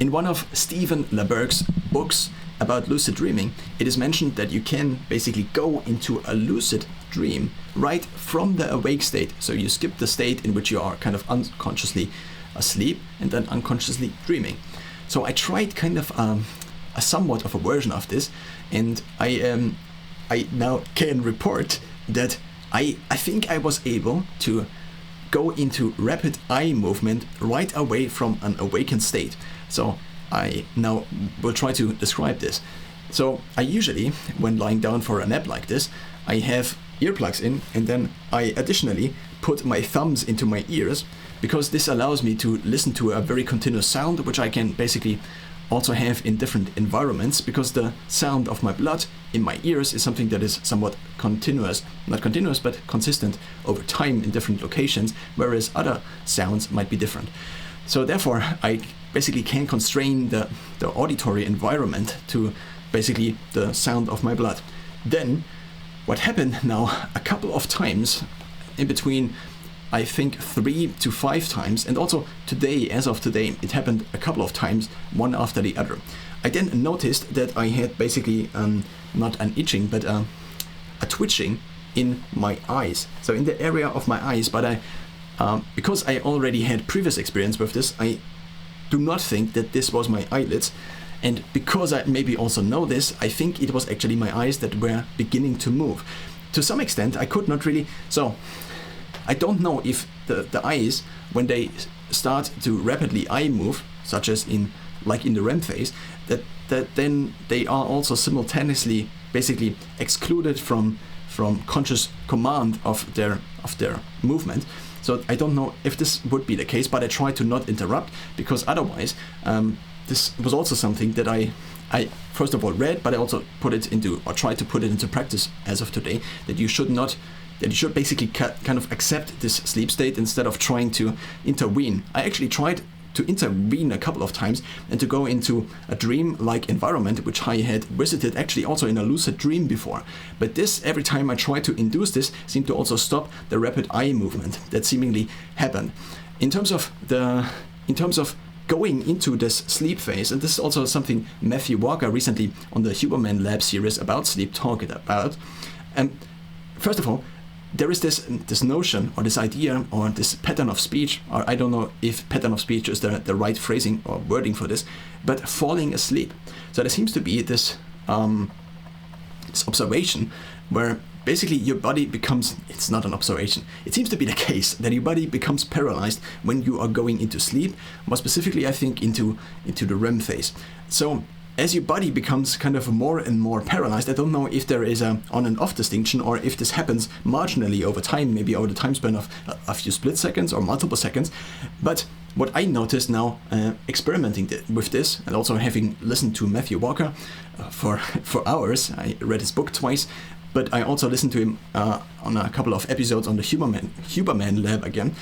In one of Stephen LeBerg's books about lucid dreaming, it is mentioned that you can basically go into a lucid dream right from the awake state. So you skip the state in which you are kind of unconsciously asleep and then unconsciously dreaming. So I tried kind of a somewhat of a version of this, and I now can report that I think I was able to go into rapid eye movement right away from an awakened state. So I now will try to describe this. So I usually, when lying down for a nap like this, I have earplugs in, and then I additionally put my thumbs into my ears, because this allows me to listen to a very continuous sound, which I can basically also have in different environments, because the sound of my blood in my ears is something that is somewhat continuous, not continuous, but consistent over time in different locations, whereas other sounds might be different. So therefore, I basically can constrain the auditory environment to basically the sound of my blood. Then, what happened now a couple of times in between, I think 3 to 5 times, and also today, as of today, it happened a couple of times, one after the other. I then noticed that I had basically not an itching, but a twitching in my eyes. So in the area of my eyes, but because I already had previous experience with this, I do not think that this was my eyelids. And because I maybe also know this, I think it was actually my eyes that were beginning to move. To some extent, I could not really... So, I don't know if the eyes, when they start to rapidly eye move, such as in the REM phase, that then they are also simultaneously basically excluded from conscious command of their movement. So I don't know if this would be the case, but I try to not interrupt, because otherwise this was also something that I first of all read, but I also tried to put it into practice as of today, that you should basically kind of accept this sleep state instead of trying to intervene. I actually tried to intervene a couple of times and to go into a dream-like environment, which I had visited actually also in a lucid dream before. But this, every time I tried to induce this, seemed to also stop the rapid eye movement that seemingly happened. In terms of going into this sleep phase, and this is also something Matthew Walker recently on the Huberman Lab series about sleep talked about. First of all, there is this notion or this idea or this pattern of speech, or I don't know if pattern of speech is the right phrasing or wording for this, but falling asleep. So there seems to be this observation where basically your body becomes, it's not an observation, it seems to be the case that your body becomes paralyzed when you are going into sleep, more specifically I think into the REM phase. So as your body becomes kind of more and more paralyzed, I don't know if there is a on and off distinction, or if this happens marginally over time, maybe over the time span of a few split seconds or multiple seconds. But what I noticed now, experimenting with this, and also having listened to Matthew Walker for hours, I read his book twice, but I also listened to him on a couple of episodes on the Huberman Lab again.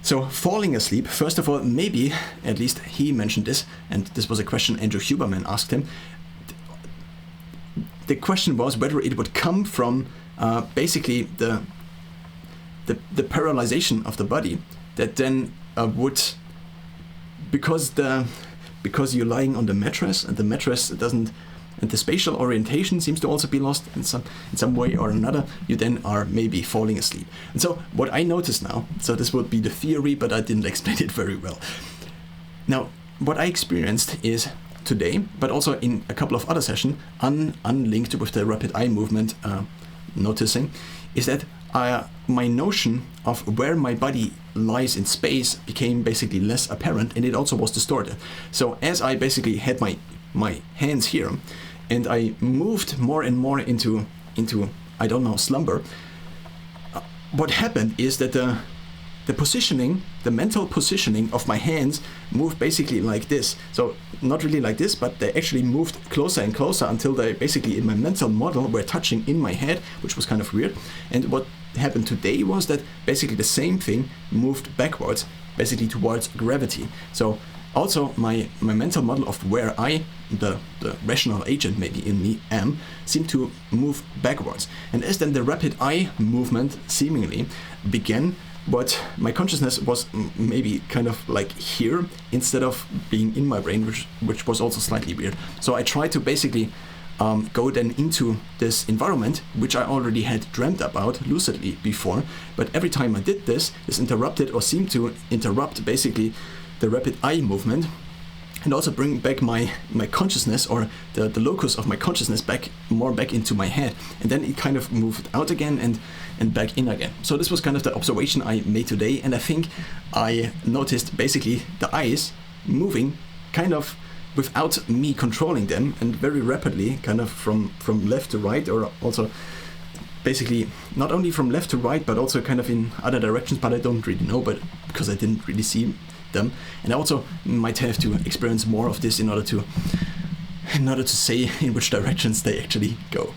So falling asleep, first of all, maybe, at least he mentioned this, and this was a question Andrew Huberman asked him. The question was whether it would come from basically the paralyzation of the body that then would, because you're lying on the mattress and the mattress doesn't, and the spatial orientation seems to also be lost in some way or another, you then are maybe falling asleep. And so what I notice now, so this would be the theory, but I didn't explain it very well. Now, what I experienced is today, but also in a couple of other sessions, unlinked with the rapid eye movement noticing, is that my notion of where my body lies in space became basically less apparent, and it also was distorted. So as I basically had my hands here, and I moved more and more into I don't know, slumber, what happened is that the positioning, the mental positioning of my hands moved basically like this. So not really like this, but they actually moved closer and closer until they basically in my mental model were touching in my head, which was kind of weird. And what happened today was that basically the same thing moved backwards, basically towards gravity. So also my mental model of where I, the rational agent maybe in me, am, seemed to move backwards. And as then the rapid eye movement seemingly began, but my consciousness was maybe kind of like here instead of being in my brain, which was also slightly weird. So I tried to basically go then into this environment, which I already had dreamt about lucidly before, but every time I did this interrupted or seemed to interrupt basically the rapid eye movement, and also bring back my consciousness, or the locus of my consciousness back into my head, and then it kind of moved out again and back in again. So this was kind of the observation I made today, and I think I noticed basically the eyes moving kind of without me controlling them, and very rapidly, kind of from left to right, or also basically not only from left to right, but also kind of in other directions, but I don't really know, but because I didn't really see them. And I also might have to experience more of this in order to say in which directions they actually go.